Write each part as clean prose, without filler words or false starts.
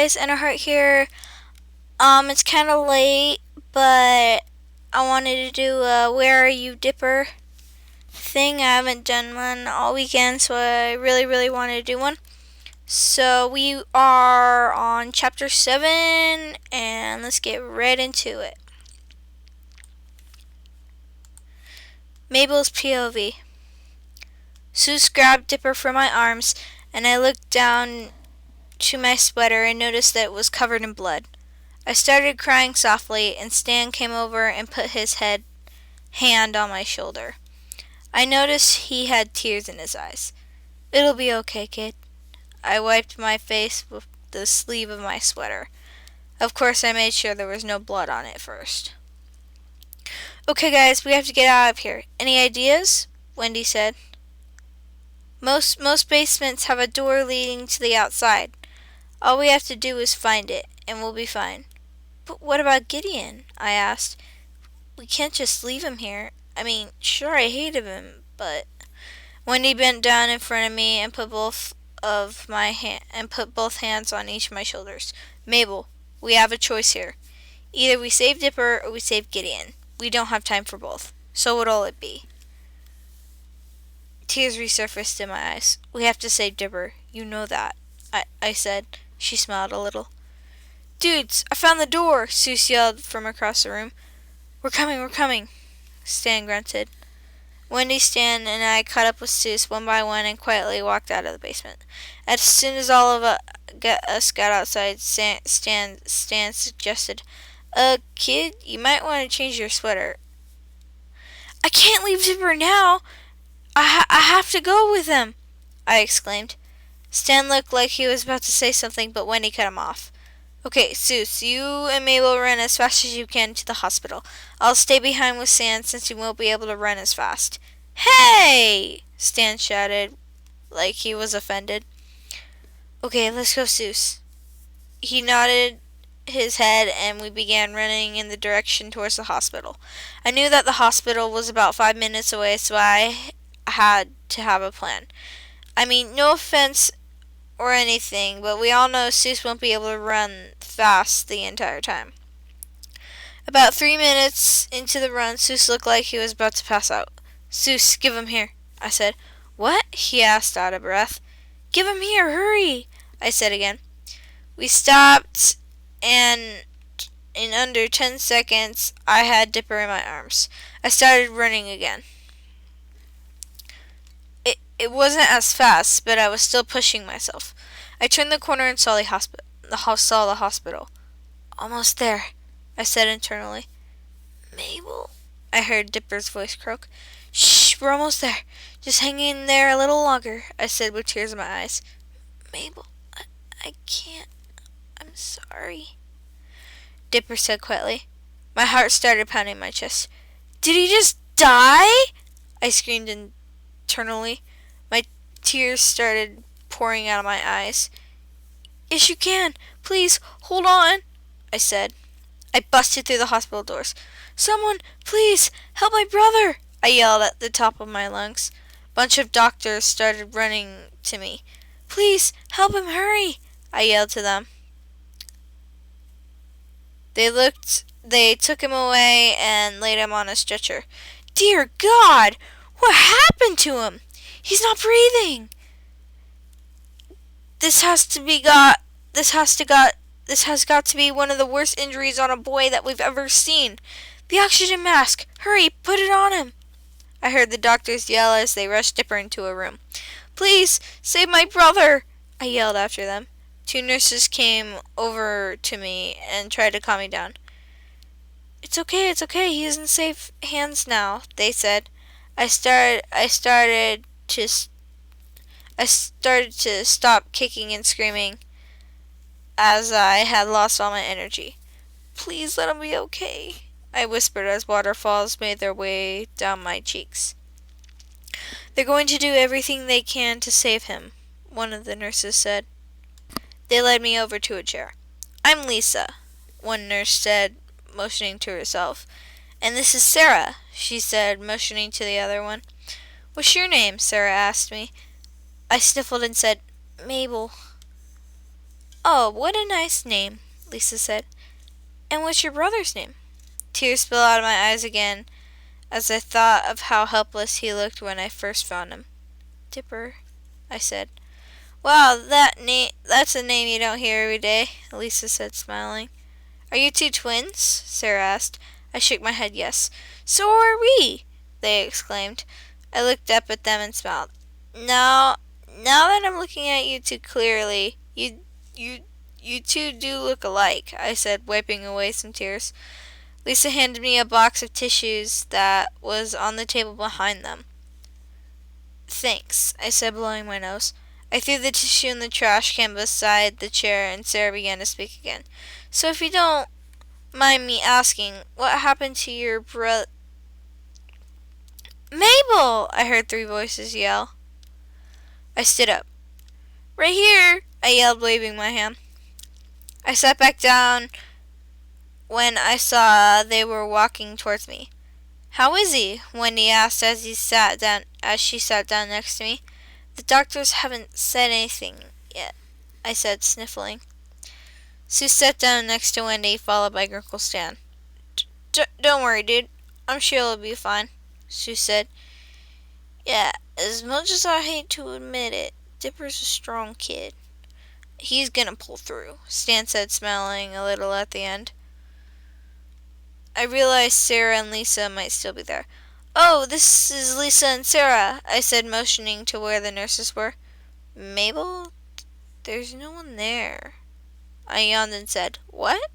guys, and a heart here. It's kind of late, but I wanted to do a Where Are You Dipper thing. I haven't done one all weekend, so I really wanted to do one. So we are on chapter 7, and let's get right into it. Mabel's POV. Seuss grabbed Dipper from my arms, and I looked down to my sweater and noticed that it was covered in blood. I started crying softly, and Stan came over and put his hand on my shoulder. I noticed he had tears in his eyes. "It'll be okay, kid." I wiped my face with the sleeve of my sweater. Of course, I made sure there was no blood on it first. "Okay, guys, we have to get out of here. Any ideas?" Wendy said. Most basements have a door leading to the outside. All we have to do is find it, and we'll be fine." "But what about Gideon?" I asked. "We can't just leave him here. I mean, sure, I hated him, but..." Wendy bent down in front of me and put both hands on each of my shoulders. "Mabel, we have a choice here. Either we save Dipper or we save Gideon. We don't have time for both. So what'll it be?" Tears resurfaced in my eyes. "We have to save Dipper. You know that," I said. She smiled a little. "Dudes, I found the door!" Seuss yelled from across the room. We're coming," Stan grunted. Wendy, Stan, and I caught up with Seuss one by one and quietly walked out of the basement. As soon as all of us got outside, Stan suggested, "Kid, you might want to change your sweater." "I can't leave Dipper now! I have to go with him!" I exclaimed. Stan looked like he was about to say something, but Wendy cut him off. "Okay, Seuss, you and Mabel run as fast as you can to the hospital. I'll stay behind with Stan since you won't be able to run as fast." "Hey!" Stan shouted like he was offended. "Okay, let's go, Seuss." He nodded his head and we began running in the direction towards the hospital. I knew that the hospital was about 5 minutes away, so I had to have a plan. I mean, no offense or anything, but we all know Seuss won't be able to run fast the entire time. About 3 minutes into the run, Seuss looked like he was about to pass out. "Seuss, give him here," I said. "What?" he asked out of breath. "Give him here, hurry," I said again. We stopped, and in under 10 seconds, I had Dipper in my arms. I started running again. It wasn't as fast, but I was still pushing myself. I turned the corner and saw the hospital. "Almost there," I said internally. "Mabel," I heard Dipper's voice croak. "Shh, we're almost there. Just hang in there a little longer," I said with tears in my eyes. "Mabel, I can't. I'm sorry," Dipper said quietly. My heart started pounding my chest. "Did he just die?" I screamed internally. My tears started pouring out of my eyes. "Yes, you can. Please, hold on," I said. I busted through the hospital doors. "Someone, please, help my brother," I yelled at the top of my lungs. A bunch of doctors started running to me. "Please, help him, hurry," I yelled to them. They took him away and laid him on a stretcher. "Dear God, what happened to him? He's not breathing. This has got to be one of the worst injuries on a boy that we've ever seen. The oxygen mask! Hurry, put it on him!" I heard the doctors yell as they rushed Dipper into a room. "Please, save my brother!" I yelled after them. 2 nurses came over to me and tried to calm me down. It's okay, he is in safe hands now," they said. I started to stop kicking and screaming as I had lost all my energy. "Please let him be okay," I whispered as waterfalls made their way down my cheeks. "They're going to do everything they can to save him," one of the nurses said. They led me over to a chair. "I'm Lisa," one nurse said, motioning to herself. "And this is Sarah," she said, motioning to the other one. "What's your name?" Sarah asked me. I sniffled and said, "Mabel." Oh, what a nice name, Lisa said. And what's your brother's name? Tears spilled out of my eyes again as I thought of how helpless he looked when I first found him. Dipper, I said. Wow, that's a name you don't hear every day, Lisa said, smiling. Are you two twins? Sarah asked. I shook my head yes. So are we, they exclaimed. I looked up at them and smiled. Now that I'm looking at you two clearly, you two do look alike, I said, wiping away some tears. Lisa handed me a box of tissues that was on the table behind them. Thanks, I said, blowing my nose. I threw the tissue in the trash can beside the chair, and Sarah began to speak again. So if you don't mind me asking, what happened to your Mabel! I heard three voices yell. I stood up. Right here! I yelled, waving my hand. I sat back down when I saw they were walking towards me. How is he? Wendy asked as she sat down next to me. The doctors haven't said anything yet, I said, sniffling. Sue sat down next to Wendy, followed by Grunkle Stan. Don't worry, dude. I'm sure he'll be fine, Sue said. Yeah, as much as I hate to admit it, Dipper's a strong kid. He's gonna pull through, Stan said, smiling a little at the end. I realized Sarah and Lisa might still be there. Oh, this is Lisa and Sarah, I said, motioning to where the nurses were. Mabel? There's no one there. I yawned and said, What?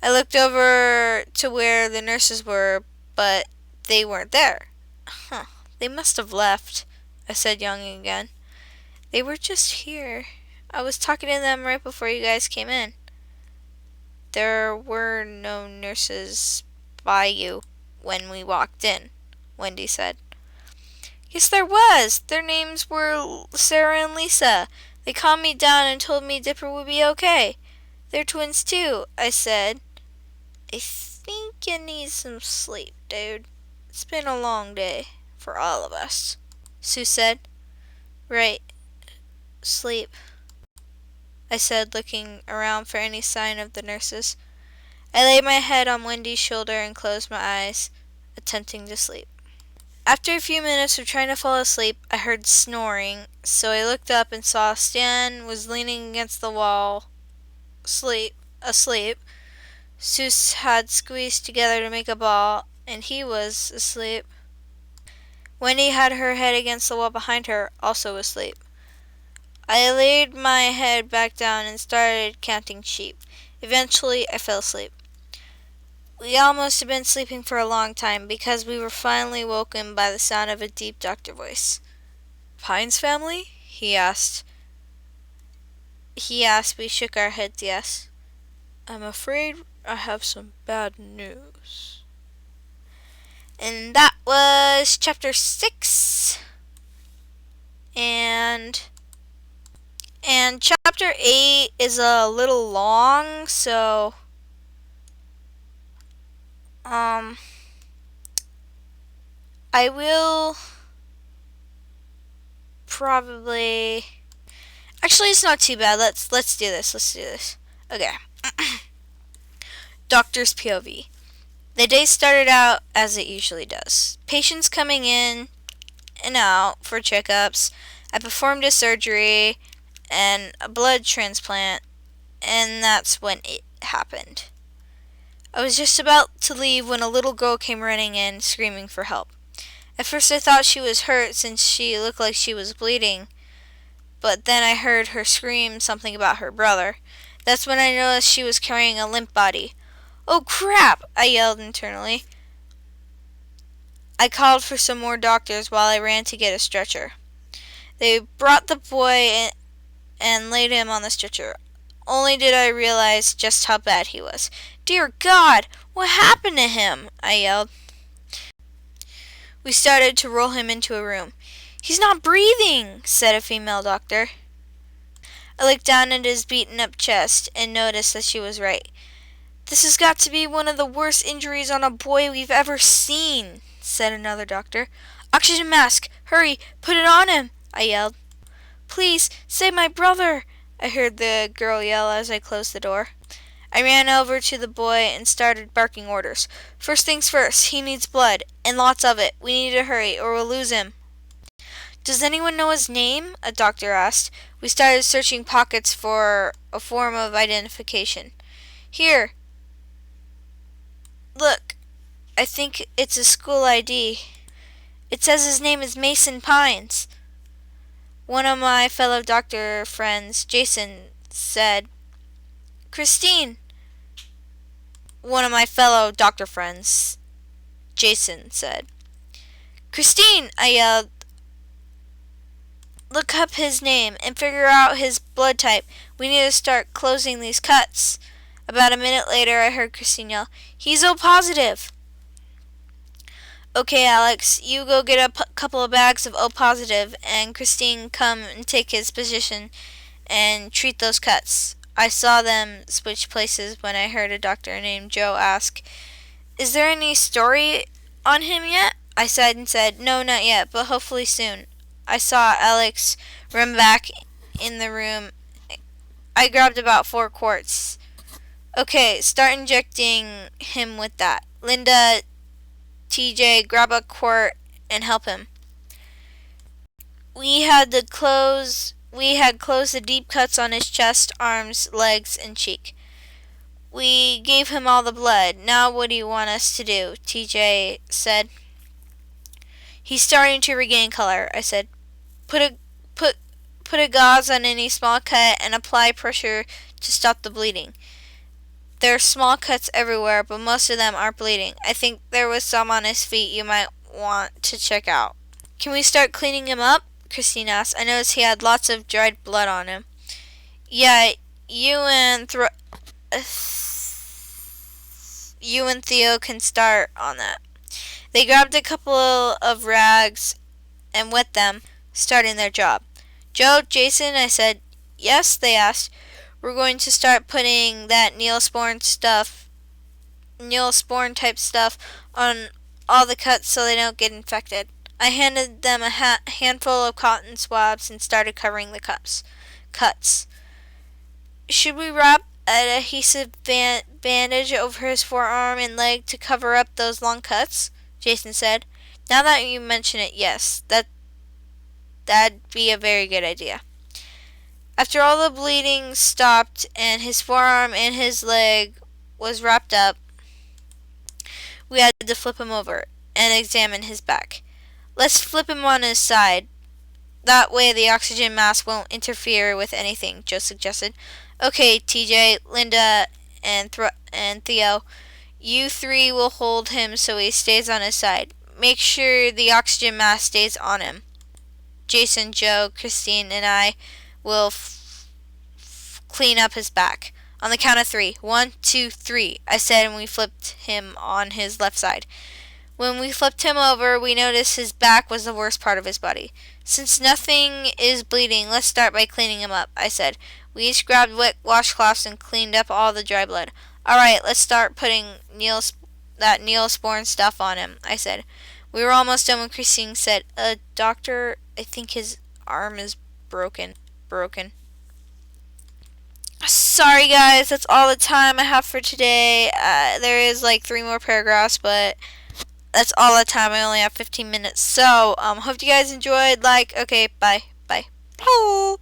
I looked over to where the nurses were, but they weren't there. Huh, they must have left, I said, yawning again. They were just here. I was talking to them right before you guys came in. There were no nurses by you when we walked in, Wendy said. Yes, there was. Their names were Sarah and Lisa. They calmed me down and told me Dipper would be okay. They're twins too, I said. I think you need some sleep, dude. It's been a long day for all of us, Sue said. Right. Sleep, I said, looking around for any sign of the nurses. I laid my head on Wendy's shoulder and closed my eyes, attempting to sleep. After a few minutes of trying to fall asleep, I heard snoring, so I looked up and saw Stan was leaning against the wall, asleep. Sue had squeezed together to make a ball, and he was asleep. Wendy had her head against the wall behind her, also asleep. I laid my head back down and started counting sheep. Eventually, I fell asleep. We almost had been sleeping for a long time because we were finally woken by the sound of a deep doctor voice. Pines family? He asked. We shook our heads yes. I'm afraid I have some bad news. And that was chapter 6. And chapter 8 is a little long, so I will probably, actually it's not too bad. Let's do this. Okay. Doctor's POV. The day started out as it usually does. Patients coming in and out for checkups. I performed a surgery and a blood transplant, and that's when it happened. I was just about to leave when a little girl came running in, screaming for help. At first I thought she was hurt since she looked like she was bleeding, but then I heard her scream something about her brother. That's when I noticed she was carrying a limp body. Oh crap! I yelled internally. I called for some more doctors while I ran to get a stretcher. They brought the boy and laid him on the stretcher. Only did I realize just how bad he was. Dear God, what happened to him? I yelled. We started to roll him into a room. He's not breathing, said a female doctor. I looked down at his beaten up chest and noticed that she was right. This has got to be one of the worst injuries on a boy we've ever seen, said another doctor. Oxygen mask, hurry, put it on him, I yelled. Please, save my brother, I heard the girl yell as I closed the door. I ran over to the boy and started barking orders. First things first, he needs blood, and lots of it. We need to hurry, or we'll lose him. Does anyone know his name? A doctor asked. We started searching pockets for a form of identification. Here. Look. I think it's a school ID. It says his name is Mason Pines. One of my fellow doctor friends, Jason, said, Christine. One of my fellow doctor friends, Jason, said. Christine, I yelled. Look up his name and figure out his blood type. We need to start closing these cuts. About a minute later, I heard Christine yell, He's O positive. Okay, Alex, you go get a couple of bags of O positive, and Christine come and take his position and treat those cuts. I saw them switch places when I heard a doctor named Joe ask, Is there any story on him yet? I sighed and said, No, not yet, but hopefully soon. I saw Alex run back in the room. I grabbed about 4 quarts. Okay, start injecting him with that. Linda, TJ, grab a quart and help him. We had closed the deep cuts on his chest, arms, legs, and cheek. We gave him all the blood. Now what do you want us to do? TJ said. He's starting to regain color, I said. Put a gauze on any small cut and apply pressure to stop the bleeding. There are small cuts everywhere, but most of them aren't bleeding. I think there was some on his feet you might want to check out. Can we start cleaning him up? Christine asked. I noticed he had lots of dried blood on him. Yeah, you and Theo can start on that. They grabbed a couple of rags and wet them, starting their job. Joe, Jason, I said. Yes, they asked. We're going to start putting that Neosporin type stuff on all the cuts so they don't get infected. I handed them a handful of cotton swabs and started covering the cuts. Should we wrap an adhesive bandage over his forearm and leg to cover up those long cuts? Jason said. Now that you mention it, yes, that'd be a very good idea. After all the bleeding stopped and his forearm and his leg was wrapped up, we had to flip him over and examine his back. Let's flip him on his side. That way the oxygen mask won't interfere with anything, Joe suggested. Okay, TJ, Linda, and Theo, you 3 will hold him so he stays on his side. Make sure the oxygen mask stays on him. Jason, Joe, Christine, and I will clean up his back. On the count of 3. 1, 2, 3, I said, and we flipped him on his left side. When we flipped him over, we noticed his back was the worst part of his body. Since nothing is bleeding, let's start by cleaning him up, I said. We each grabbed wet washcloths and cleaned up all the dry blood. Alright, let's start putting that Neosporin stuff on him, I said. We were almost done when Christine said, Doctor, I think his arm is broken. Sorry guys, that's all the time I have for today. There is like 3 more paragraphs, but that's all the time. I only have 15 minutes. So, hope you guys enjoyed. Okay, bye. Oh.